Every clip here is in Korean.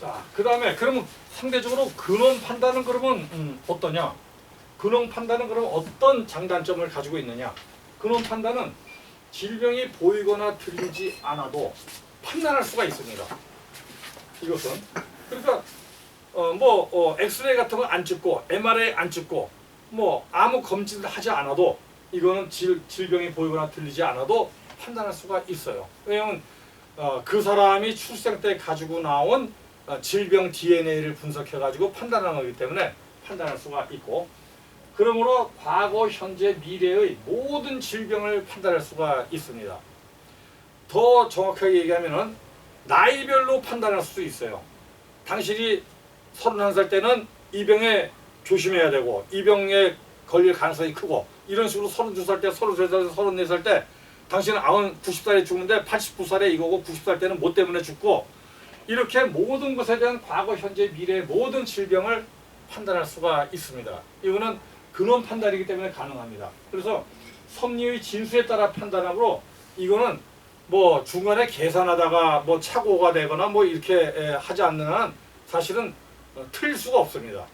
자, 그 다음에 그러면 상대적으로 근원 판단은 그러면 어떠냐? 근원 판단은 그러면 어떤 장단점을 가지고 있느냐? 근원 판단은 질병이 보이거나 들리지 않아도 판단할 수가 있습니다. 이것은 그러니까 엑스레이 같은 거 안 찍고 MRI 안 찍고 뭐 아무 검진을 하지 않아도 이거는 질병이 보이거나 들리지 않아도 판단할 수가 있어요. 왜냐하면 그 사람이 출생 때 가지고 나온 질병 DNA를 분석해 가지고 판단하는 거기 때문에 판단할 수가 있고, 그러므로 과거, 현재, 미래의 모든 질병을 판단할 수가 있습니다. 더 정확하게 얘기하면은 나이별로 판단할 수도 있어요. 당신이 31살 때는 이 병에 조심해야 되고 이 병에 걸릴 가능성이 크고, 이런 식으로 32살 때, 33살, 34살 때 당신은 90살에 죽는데 89살에 이거고 90살 때는 뭐 때문에 죽고, 이렇게 모든 것에 대한 과거, 현재, 미래의 모든 질병을 판단할 수가 있습니다. 이거는 근원 판단이기 때문에 가능합니다. 그래서 섭리의 진수에 따라 판단하므로 이거는 뭐 중간에 계산하다가 뭐 착오가 되거나 뭐 이렇게 하지 않는 한 사실은 틀릴 수가 없습니다.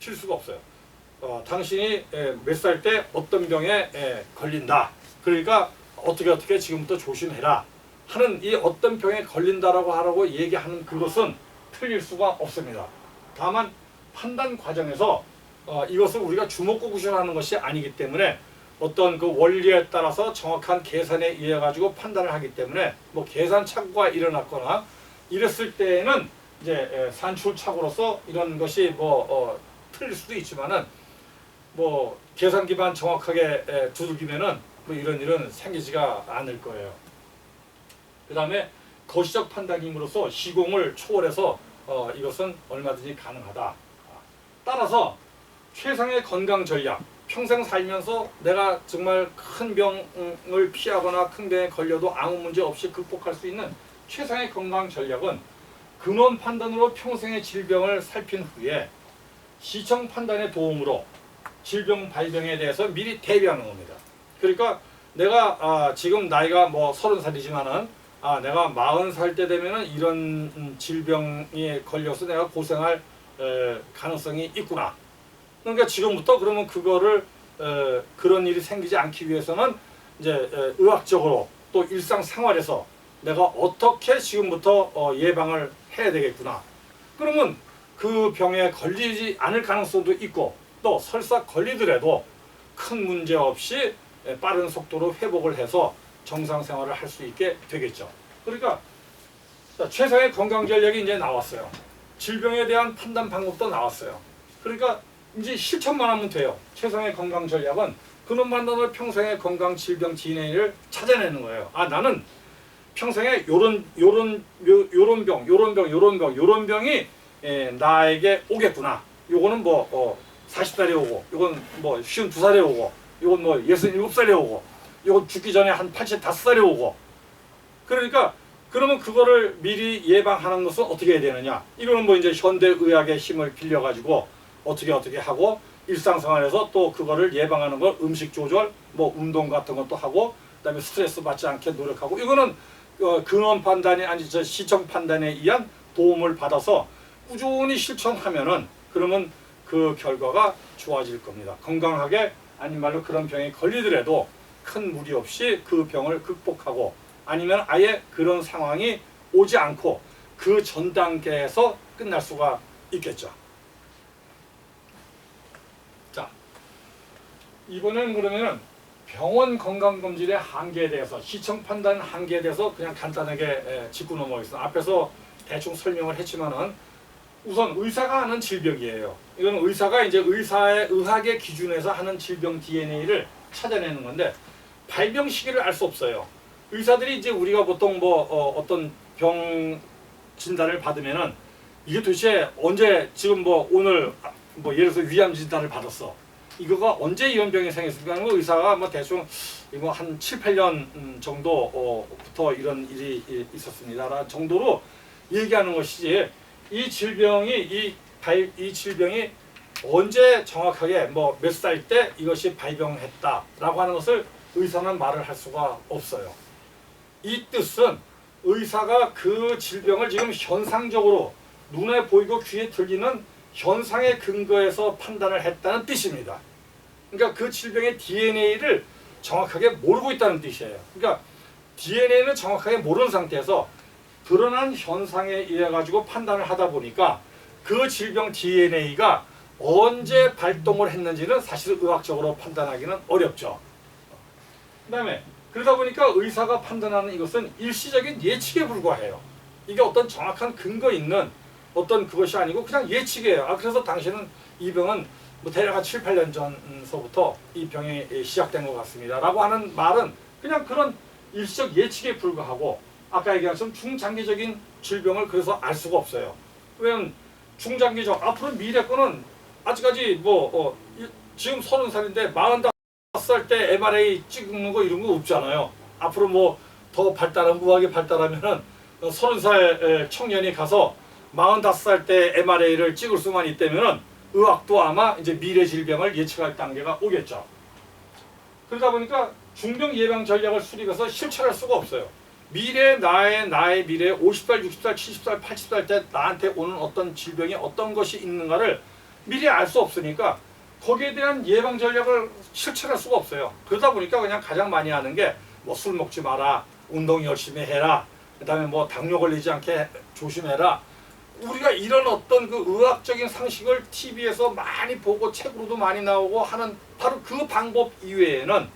틀릴 수가 없어요. 당신이 몇 살 때 어떤 병에 걸린다. 그러니까 어떻게 지금부터 조심해라 하는, 이 어떤 병에 걸린다라고 하라고 얘기하는 그것은 틀릴 수가 없습니다. 다만 판단 과정에서 이것을 우리가 주먹구구절하는 것이 아니기 때문에 어떤 그 원리에 따라서 정확한 계산에 의해 가지고 판단을 하기 때문에 뭐 계산 착오가 일어났거나 이랬을 때에는 이제 산출착오로서 이런 것이 틀릴 수도 있지만은 뭐 계산 기반 정확하게 두들기면은 뭐 이런 일은 생기지가 않을 거예요. 그 다음에 거시적 판단임으로써 시공을 초월해서 이것은 얼마든지 가능하다. 따라서 최상의 건강 전략, 평생 살면서 내가 정말 큰 병을 피하거나 큰 병에 걸려도 아무 문제 없이 극복할 수 있는 최상의 건강 전략은 근원 판단으로 평생의 질병을 살핀 후에 시청 판단의 도움으로 질병 발병에 대해서 미리 대비하는 겁니다. 그러니까 내가 지금 나이가 뭐 30살이지만은 내가 40살 때 되면은 이런 질병에 걸려서 내가 고생할 가능성이 있구나. 그러니까 지금부터 그러면 그거를 그런 일이 생기지 않기 위해서는 이제 의학적으로 또 일상생활에서 내가 어떻게 지금부터 예방을 해야 되겠구나. 그러면 그 병에 걸리지 않을 가능성도 있고, 또 설사 걸리더라도 큰 문제 없이 빠른 속도로 회복을 해서 정상 생활을 할 수 있게 되겠죠. 그러니까 최상의 건강 전략이 이제 나왔어요. 질병에 대한 판단 방법도 나왔어요. 그러니까 이제 실천만 하면 돼요. 최상의 건강 전략은 근원 판단으로 평생의 건강 질병 DNA를 찾아내는 거예요. 나는 평생에 요런 병이 나에게 오겠구나. 요거는 40살에 오고, 요건 52살에 오고, 요건 67살에 오고, 요건 죽기 전에 한 85살에 오고. 그러니까 그러면 그거를 미리 예방하는 것은 어떻게 해야 되느냐? 이거는 이제 현대의학의 힘을 빌려 가지고 어떻게 하고, 일상생활에서 또 그거를 예방하는 걸 음식 조절, 운동 같은 것도 하고, 그다음에 스트레스 받지 않게 노력하고, 이거는 근원 판단이 아니죠, 시청 판단에 의한 도움을 받아서 꾸준히 실천하면은 그러면 그 결과가 좋아질 겁니다. 건강하게, 아닌 말로 그런 병에 걸리더라도 큰 무리 없이 그 병을 극복하고, 아니면 아예 그런 상황이 오지 않고 그 전 단계에서 끝날 수가 있겠죠. 자, 이번엔 그러면은 병원 건강검진의 한계에 대해서, 시청 판단 한계에 대해서 그냥 간단하게 짚고 넘어가겠습니다. 앞에서 대충 설명을 했지만은 우선 의사가 하는 질병이에요. 이건 의사가 이제 의학의 기준에서 하는 질병 DNA를 찾아내는 건데, 발병 시기를 알 수 없어요. 의사들이 이제 우리가 보통 어떤 병 진단을 받으면은 이게 도대체 언제, 지금 오늘 예를 들어서 위암 진단을 받았어. 이거가 언제 이런 병이 생겼을까 하는 거 의사가 대충 이거 한 7, 8년 정도부터 이런 일이 있었습니다. 정도로 얘기하는 것이지, 이 질병이 언제 정확하게 몇 살 때 이것이 발병했다라고 하는 것을 의사는 말을 할 수가 없어요. 이 뜻은 의사가 그 질병을 지금 현상적으로 눈에 보이고 귀에 들리는 현상에 근거해서 판단을 했다는 뜻입니다. 그러니까 그 질병의 DNA를 정확하게 모르고 있다는 뜻이에요. 그러니까 DNA는 정확하게 모르는 상태에서 드러난 현상에 의해 가지고 판단을 하다 보니까 그 질병 DNA가 언제 발동을 했는지는 사실 의학적으로 판단하기는 어렵죠. 그 다음에 그러다 보니까 의사가 판단하는 이것은 일시적인 예측에 불과해요. 이게 어떤 정확한 근거 있는 어떤 그것이 아니고 그냥 예측이에요. 그래서 당신은 이 병은 뭐 대략 한 7, 8년 전서부터 이 병이 시작된 것 같습니다. 라고 하는 말은 그냥 그런 일시적 예측에 불과하고 아까 얘기한 것처럼 중장기적인 질병을 그래서 알 수가 없어요. 왜냐면 중장기적 앞으로 미래 거는 아직까지 지금 30살인데 45살 때 MRI 찍는 거 이런 거 없잖아요. 앞으로 뭐 더 발달하면 의학이 발달하면은 30살 청년이 가서 45살 때 MRI를 찍을 수만 있다면은 의학도 아마 이제 미래 질병을 예측할 단계가 오겠죠. 그러다 보니까 중병 예방 전략을 수립해서 실천할 수가 없어요. 미래 나의 미래 50살, 60살, 70살, 80살 때 나한테 오는 어떤 질병이 어떤 것이 있는가를 미리 알 수 없으니까 거기에 대한 예방 전략을 실천할 수가 없어요. 그러다 보니까 그냥 가장 많이 하는 게 뭐 술 먹지 마라, 운동 열심히 해라, 그 다음에 뭐 당뇨 걸리지 않게 조심해라. 우리가 이런 어떤 그 의학적인 상식을 TV에서 많이 보고 책으로도 많이 나오고 하는 바로 그 방법 이외에는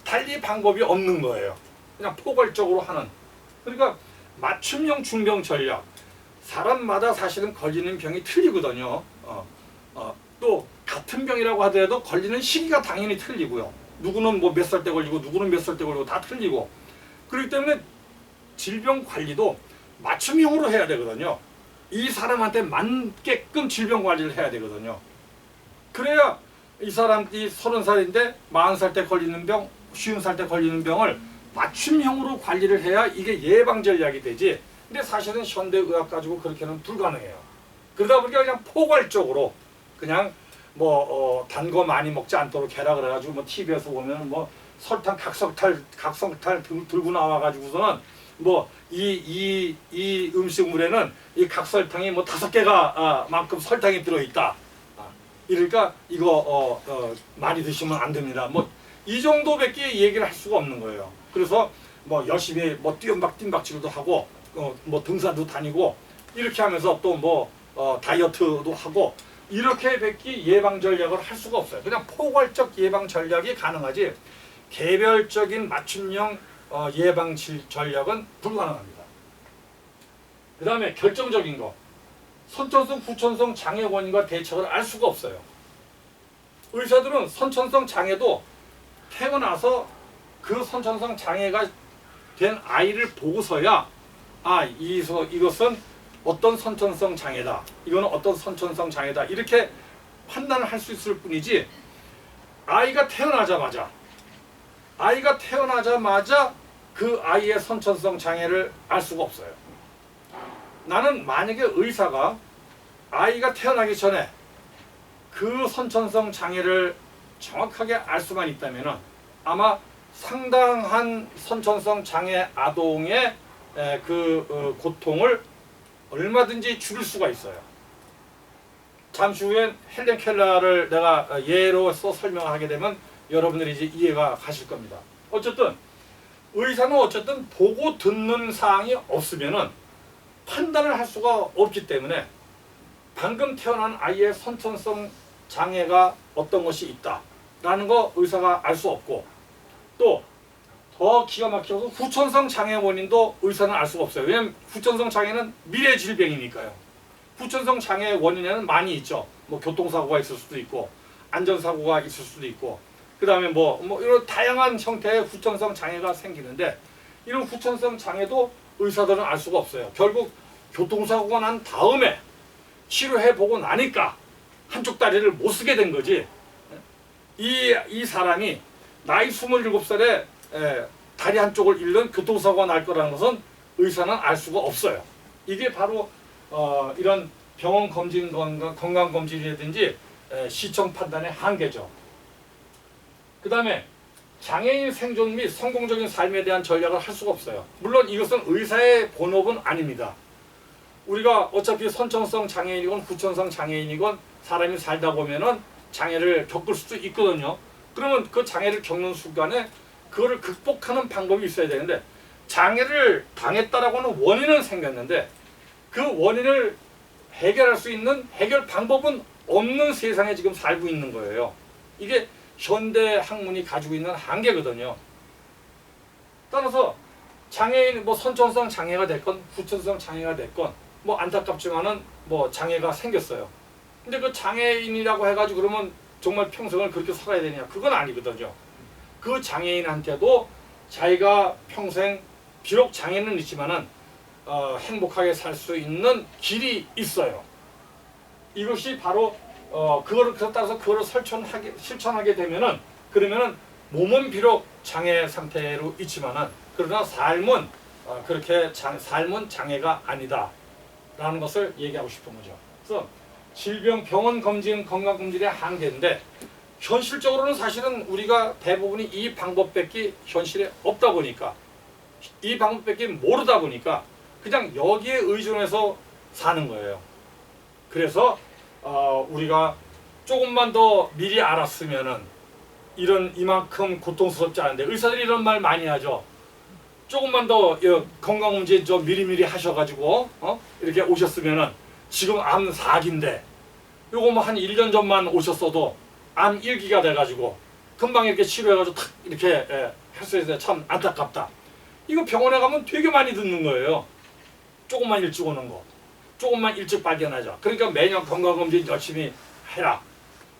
달리 방법이 없는 거예요. 그냥 포괄적으로 하는. 그러니까 맞춤형 중병 전략. 사람마다 사실은 걸리는 병이 틀리거든요. 또 같은 병이라고 하더라도 걸리는 시기가 당연히 틀리고요. 누구는 뭐 몇 살 때 걸리고 누구는 몇 살 때 걸리고 다 틀리고. 그렇기 때문에 질병 관리도 맞춤형으로 해야 되거든요. 이 사람한테 맞게끔 질병 관리를 해야 되거든요. 그래야 이 사람이 30살인데 40살 때 걸리는 병, 50살 때 걸리는 병을 맞춤형으로 관리를 해야 이게 예방 전략이 되지. 근데 사실은 현대의학 가지고 그렇게는 불가능해요. 그러다 보니까 그냥 포괄적으로 그냥 단 거 많이 먹지 않도록 해라 그래가지고 뭐 TV에서 보면 뭐 설탕 각성탈 들고 나와가지고서는 뭐 이 음식물에는 이 각설탕이 뭐 5개가 만큼 설탕이 들어있다. 이러니까 이거 많이 드시면 안 됩니다. 뭐 이 정도밖에 얘기를 할 수가 없는 거예요. 그래서 뭐 열심히 뭐 뜀박질도 하고 뭐 등산도 다니고 이렇게 하면서 또 뭐 다이어트도 하고 이렇게밖에 예방 전략을 할 수가 없어요. 그냥 포괄적 예방 전략이 가능하지 개별적인 맞춤형 예방 전략은 불가능합니다. 그 다음에 결정적인 거, 선천성, 후천성 장애 원인과 대책을 알 수가 없어요. 의사들은 선천성 장애도 태어나서 그 선천성 장애가 된 아이를 보고서야 이것은 어떤 선천성 장애다, 이거는 어떤 선천성 장애다 이렇게 판단을 할 수 있을 뿐이지 아이가 태어나자마자 그 아이의 선천성 장애를 알 수가 없어요. 나는 만약에 의사가 아이가 태어나기 전에 그 선천성 장애를 정확하게 알 수만 있다면 아마 상당한 선천성 장애 아동의 고통을 얼마든지 줄일 수가 있어요. 잠시 후엔 헬렌 켈러를 내가 예로서 설명하게 되면 여러분들이 이제 이해가 가실 겁니다. 어쨌든 의사는 보고 듣는 사항이 없으면은 판단을 할 수가 없기 때문에 방금 태어난 아이의 선천성 장애가 어떤 것이 있다라는 거 의사가 알 수 없고, 또 더 기가 막혀서 후천성 장애 원인도 의사는 알 수가 없어요. 왜냐하면 후천성 장애는 미래 질병이니까요. 후천성 장애 원인에는 많이 있죠. 뭐 교통사고가 있을 수도 있고 안전사고가 있을 수도 있고 그 다음에 뭐 이런 다양한 형태의 후천성 장애가 생기는데 이런 후천성 장애도 의사들은 알 수가 없어요. 결국 교통사고가 난 다음에 치료해보고 나니까 한쪽 다리를 못 쓰게 된 거지, 이 사람이 나이 27살에 다리 한쪽을 잃는 교통사고가 날 거라는 것은 의사는 알 수가 없어요. 이게 바로 이런 병원 검진, 건강검진이라든지 시청 판단의 한계죠. 그 다음에 장애인 생존 및 성공적인 삶에 대한 전략을 할 수가 없어요. 물론 이것은 의사의 본업은 아닙니다. 우리가 어차피 선천성 장애인이건 후천성 장애인이건 사람이 살다 보면은 장애를 겪을 수도 있거든요. 그러면 그 장애를 겪는 순간에 그거를 극복하는 방법이 있어야 되는데, 장애를 당했다라고 하는 원인은 생겼는데 그 원인을 해결할 수 있는 해결 방법은 없는 세상에 지금 살고 있는 거예요. 이게 현대 학문이 가지고 있는 한계거든요. 따라서 장애인 뭐 선천성 장애가 됐건 후천성 장애가 됐건 뭐 안타깝지만은 뭐 장애가 생겼어요. 근데 그 장애인이라고 해가지고 그러면 정말 평생을 그렇게 살아야 되냐? 그건 아니거든요. 그 장애인한테도 자기가 평생 비록 장애는 있지만은 행복하게 살 수 있는 길이 있어요. 이것이 바로 그거를 따라서 그거를 실천하게 되면은, 그러면은 몸은 비록 장애 상태로 있지만은 그러나 삶은 그렇게 삶은 장애가 아니다라는 것을 얘기하고 싶은 거죠. 그래서 질병 병원 검진 건강 검진의 한계인데, 현실적으로는 사실은 우리가 대부분이 이 방법밖에 현실에 없다 보니까, 이 방법밖에 모르다 보니까 그냥 여기에 의존해서 사는 거예요. 그래서 우리가 조금만 더 미리 알았으면은 이만큼 고통스럽지 않은데, 의사들이 이런 말 많이 하죠. 조금만 더 건강검진 좀 미리미리 하셔가지고 이렇게 오셨으면은 지금 암 4기인데 요거 뭐 한 1년 전만 오셨어도 암 1기가 돼가지고 금방 이렇게 치료해가지고 탁 이렇게 할 수 있어요. 참 안타깝다. 이거 병원에 가면 되게 많이 듣는 거예요. 조금만 일찍 오는 거, 조금만 일찍 발견하자. 그러니까 매년 건강검진 열심히 해라.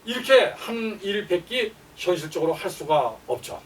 이렇게 한 일밖에 현실적으로 할 수가 없죠.